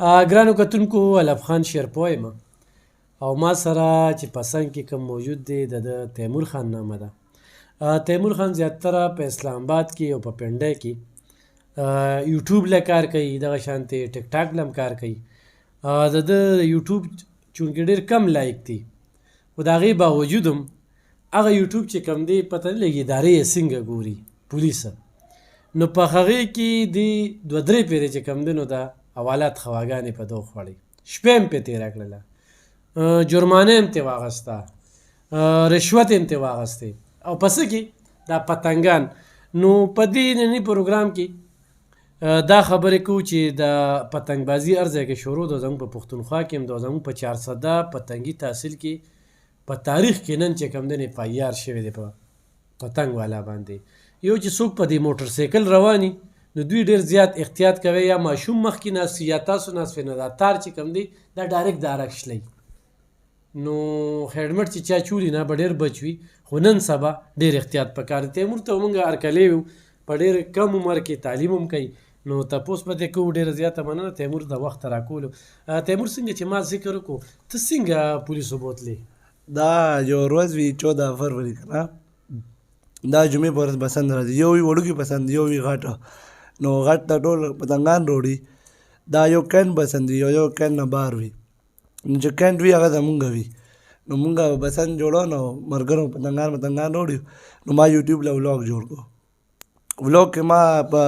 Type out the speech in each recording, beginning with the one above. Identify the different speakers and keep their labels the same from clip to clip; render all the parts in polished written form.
Speaker 1: ګرانو کتونکو علف خان شیرپوی یم او ما سره چې په څنګ کې کوم موجود دی د تیمور خان نامه ده. تیمور خان زیاتره په اسلام آباد کې او په پنډۍ کې یوټیوب له کار کوي، دغه شانتې ټیک ټاک له هم کار کوي. د ده یوټیوب چونکې ډېر کم لایک دي، خو د هغې باوجود هم هغه یوټیوب چې کوم دی پته نه لګي ادارې یې څنګه ګوري پولیسه، نو په هغې کې دې دوه درې پیرې چې کوم دی نو د حوالات خواګانې په دغه خوړی، شپې هم پې تېره کړله، جرمانه هم ترې واخسته، رشوت هم ترې واخستې او په څه کې دا پتنګان. نو په دې ننني پروګرام کې دا خبرې کوو چې د پتنګ بازي هر ځای کې شروع ده، زموږ په پښتونخوا کې هم ده، زموږ په 400 پتنګي تحصیل کې په تاریخ کې نن چې کوم دی اف آی آر شوی دی په پتنګ والا باندې. یو چې څوک په دې موټر سایکل رواني نو دوی ډېر زیات احتیاط کوي، یا ماشوم مخکې ناست وي یا تاسو ناست وئ، نو دا تار چې کوم دی دا ډایرکټ د هرک شلی، نو هیډمټ چې چا چولي نه به ډېر بچ وي، خو نن سبا ډېر احتیاط پکار دی. تیمور ته موږ هرکلی یو، په ډېر کم عمر کې تعلیم هم کوي، نو تپوس به دې کوو. ډېره زیاته مننه تیمور د وخت راکولو. تیمور څنګه چې ما ذکر وکړو، ته څنګه پولیسو بوتلې؟
Speaker 2: دا یو ورځ وي 14 فروری که نه، دا جمعې په ورځ پسند راځي، یو وي وړوکي پسند، یو وي غټه. نو غټ ته ټول پتنګان روړي، دا یو کیند پسند وي، یو کیند نه بار وي. نو چې کیند وي هغه زمونږ وي، نو مونږ پسند جوړو، نو ملګرو پتنګان روړي. نو ما یوټیوب له ولاګ جوړ کړو. ولاګ کې ما په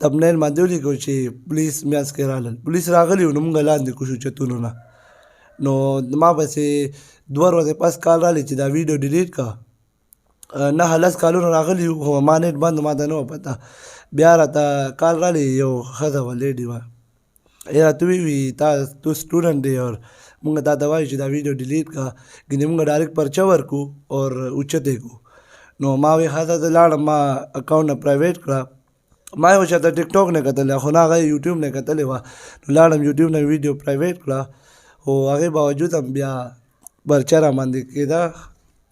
Speaker 2: تمنیل باندې ولیکو چې پولیس میانځ کې رالل، پولیس راغلي وو، نو مونږ لاندې کوشو چتونو نه. نو ما پسې 2 ورځې پس کال رالی چې دا ویډیو ډیلیټ کا، 9 کالونه راغلي وو، خو ما نیټ بند، ما ته نه وه پته. بیا راته کال رالی یو ښځه وه، لیډي وه، یې راته وی تو سټوډنټ دی اور مونږ تا ته وایو چې دا ویډیو ډیلیټ کا، ګنې مونږ ډایرکټ پرچه ورکو اور اوچتې کو. نو ما وی ښځه ته لاړم، ما اکاونټ نه پرایویټ کړه. ما یو چاته ټیک ټاک نه کتلی، خو نه هغه یوټیوب نه کتلې وه، نو لاړم یوټیوب نه ویډیو پرایویټ کړه، خو هغې باوجود هم بیا پرچه را باندې کېده،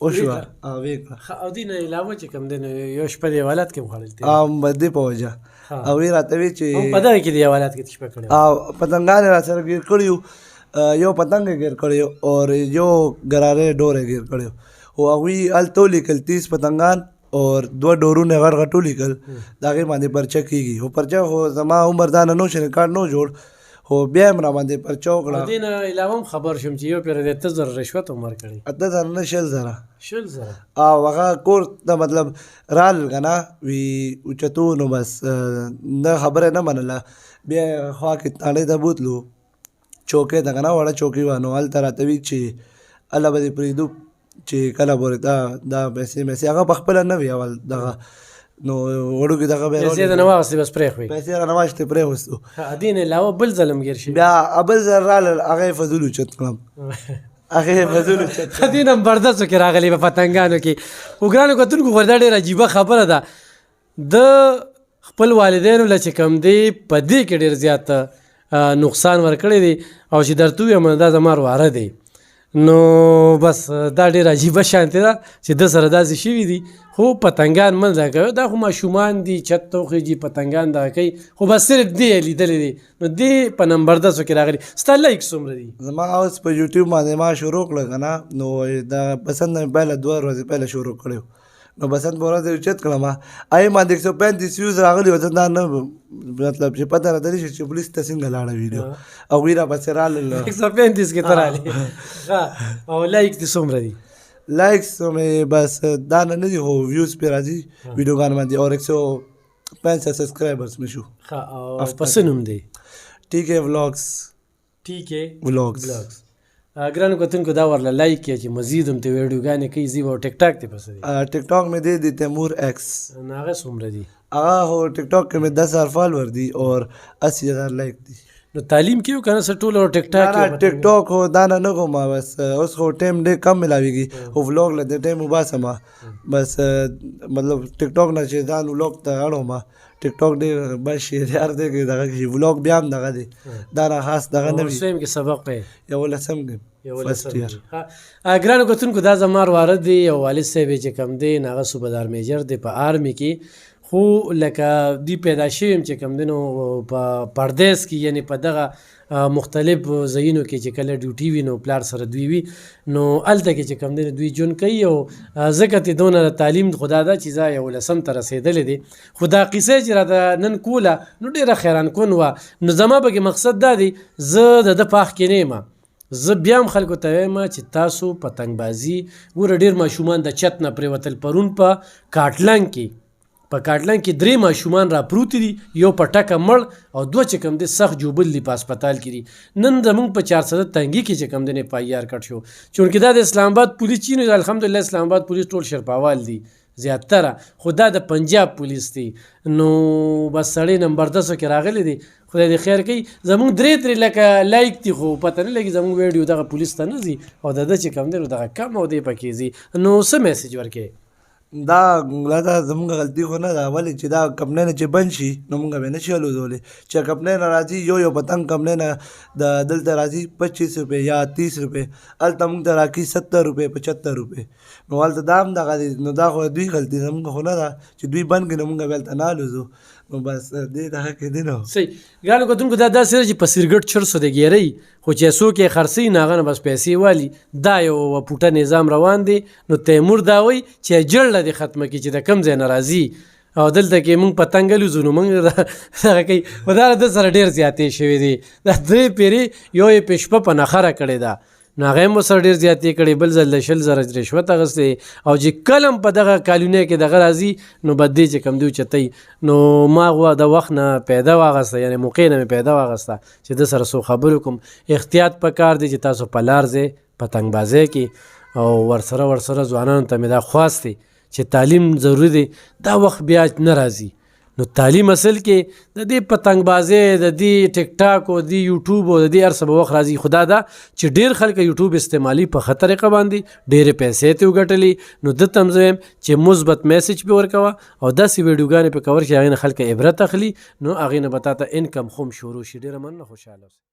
Speaker 2: وشوه ویې کړه.
Speaker 1: او دې نه علاوه چې کوم دی نو یو شپه د حوالات کې هم خوړل دی
Speaker 2: دې په وجه. او وی راته وی چې
Speaker 1: په دغه کې د حوالات کې شپه کړې
Speaker 2: پتنګان را سره ګیر کړي، یو پتنګ ګیر کړی اور یو ګرارې ډورې ګیر کړی، خو هغوی هلته ولیکل 30 پتنګان اور 2 ډورونه غټ غټ ولیکل، د هغې باندې پرچه کېږي. خو پرچه خو زما عمر دا نه شي ریکارډ نو جوړ، خو بیا هم را باندې پرچه وکړه.
Speaker 1: دې نه علاوه هم خبر شوم چې یو پیره د 8,000 رشوت هم ورکړی.
Speaker 2: 8,000 نه 6,000.
Speaker 1: 6,000
Speaker 2: او هغه کور ته مطلب رال که نه وي اوچتو، نو بس نه خبره نه منله. بیا خوا کې تاڼۍ ته بوتلو، چوکۍ ته که نه وړه چوکۍ وه، نو هلته راته وي چې الله به دې پرېږدو چې کله پورې دا پیسې هغه په خپله نه وي اول دغه، نو وړوکي دغه بیا
Speaker 1: پیسې ته نه واخېستې، بس پرېښوې؟
Speaker 2: پیسې را نه واخېستې پرېوستو.
Speaker 1: دې نه علاوه بل ځل هم ګیر شي؟
Speaker 2: بیا بل ځل رالل، هغه یې فضول اوچت کړم، هغې یې فضول اوچت کړم.
Speaker 1: دې نه هم بردستو کې راغلي په پتنګانو کې. خو ګرانو کتونکو خو دا ډېره عجیبه خبره ده، د خپل والدینو له چې کوم دی په دې کې ډېر زیات نقصان ورکړی دی، او چې درته ووایم دا زما واره دی. نو بس دا ډېر عجیبه شانتې ده چې ده سره داسې شوي دي، خو پتنګان مه زده کوي، دا خو ماشومان دي، چت ته وخېږي، پتنګان دغه کوي، خو بس صرف دې یې لیدلی دی. نو دې په نمبر 10 کې راغلي. ستا لایک څومره دي؟
Speaker 2: زما اوس په یوټیوب باندې ما شروع کړه که نه، نو دا پسند مې پهله 2 ورځې پهله شروع کړی و، نو پسند په ورځ یې اوچت کړم، هغې باندې 135 ویوز راغلي وه. زه دا نه مطلب چې پته راته نه شي چې پولیس ته څنګه لاړه ویډیو، هغوی را پسې رالل.
Speaker 1: 135 کې ته رالې. او لایک دې څومره دي؟
Speaker 2: لایکس مې بس دا نه دي، خو ویوز پرې راځي ویډیوګانو باندې، اور 165 سبسکرایبرز مې شو.
Speaker 1: او په څه نوم دی؟
Speaker 2: TK Vlogs.
Speaker 1: ګرانو کتونکو دا ورله لایک کړه چې مزید هم ته ویډیوګانې کوي. زی او ټیک ټاک ته پسې دی؟
Speaker 2: ټیک ټاک مې دی تیمور ایکس.
Speaker 1: نو هغه څومره دي؟
Speaker 2: هغه خو ټیک ټاک کې مې 10,000 فالوور دي اور 80,000 لایک دي.
Speaker 1: نو تعلیم کې یو که نه څه ټول او ټیک ټاک کې؟
Speaker 2: ټیک ټاک خو دا نه کوم، بس اوس خو ټایم ډېر کم ملاویږي، خو ولاګ له دې ټایم وباسم، بس مطلب ټیک ټاک نه چې ځان ولاګ ته اړوم. ټیک ټاک ډېر بس شهریار دی کې دغه کې ولاګ بیا هم دغه دی، دا نه خاص دغه نه وي.
Speaker 1: سویم کې سبق یې
Speaker 2: 11 کې فرسټ ایئر.
Speaker 1: ګرانو کتونکو دا زما واره دی، یو والد صاحب چې کوم دی هغه صوبهدار میجر دی په آرمي کې، خو لکه دوی پیدا شوي یم چې کوم دی نو په پردیس کې یعنې په دغه مختلف ځایونو کې چې کله ډیوټي وي نو پلار سره دوی وي نو هلته کې چې کوم دی نو دوی ژوند کوي او ځکه ترې دونه تعلیم خدا دا چې زه 11 ته رسېدلی دی خو دا قصه چې راته نن کوله نو ډېره حیران کن وه نو زما پکې مقصد دا دی زه د ده په حق کې نه یم زه بیا هم خلکو ته وایم چې تاسو پتنګبازي ګوره ډېر ماشومان د چت نه پرېوتل پرون په کاټلنګ کې 3 ماشومان را پروتي دي یو په ټکه مړ او 2 چې کوم دی سخت جوبل دي په هسپتال کې دي نن زمونږ په 400 تنګي کې چې کوم دی نه پایار کټ شو چونکې دا د اسلام آباد پولیس چې نو الحمدلله اسلام آباد پولیس ټول شرپاوال دي زیاتره خو دا د پنجاب پولیس دی نو بس سړی نمبر 10 کې راغلی دی خدای دې خیر کوي زمونږ 3 لکه لایک دي خو پته نه لګي زمونږ ویډیو دغه پولیس ته نه ځي او د ده چې کوم دی نو دغه کم او دی پکې ځي نو څه میسیج ورکوې
Speaker 2: دا زموږ غلطي خو نه ده ولې چې دا کمپنۍ نه چې بند شي نو موږ به نه شي الوزولی چې کمپنۍ نه راځي یو پتنګ کمپنۍ نه د دلته راځي 25 روپۍ یا 30 روپۍ هلته موږ ته راکړي 70 روپۍ 75 روپۍ نو هلته دا هم دغه دی نو دا خو دوی غلطي زموږ خو نه ده چې دوی بند کړي نو موږ به هلته نه الوزو نو بس دې دغه کې دی نو
Speaker 1: صحیح ګرانو کتونکو دا داسې ده چې په سرګټ چرسو د ګیرئ خو چې څوک یې خرڅوي نو هغه نه بس پیسې والي دا یو پوټه نظام روان دی نو تیمور دا وایي چې جړله دې ختمه کړي چې د کوم ځای نه راځي او دلته کې موږ پتنګ الوزو نو موږ دغه کوي خو دا د سره ډېر زیاتې شوي دي دا 3 پیرې یو یې په شپه په نخره کړې ده نو هغه هم ورسره ډېر زیاتې کړې بل ځل د 20,000 رشوت اخیستی او چې کله هم په دغه کالونۍ کې دغه راځي نو بد دی چې کوم دی اوچتوي نو ما د وخت نه پیدا واغسته یعنې موقع نه مې پیدا واغسته چې د سره څو خبرې کوم احتیاط پکار دی چې تاسو په لار ځئ پتنګبازۍ کې او ورسره ځوانانو ته مې دا خواست دی چې تعلیم ضروري دی دا وخت بیا نه راځي نو تعلیم اصل کې د دې پتنګبازۍ د دې ټیک ټاک او د دې یوټیوب او د دې هر څه به وخت راځي خدا دا چې ډېر خلک یوټیوب استعمالي په ښه طریقه باندې ډېرې پیسې ترې وګټلي نو ده ته هم زه وایم چې مثبت میسج پې ورکوه او داسې ویډیوګانې پې کوه چې هغې نه خلک عبرت اخلي نو هغې نه به تا ته انکم خو هم شروع شي ډېره مننه خوشحاله اوسئ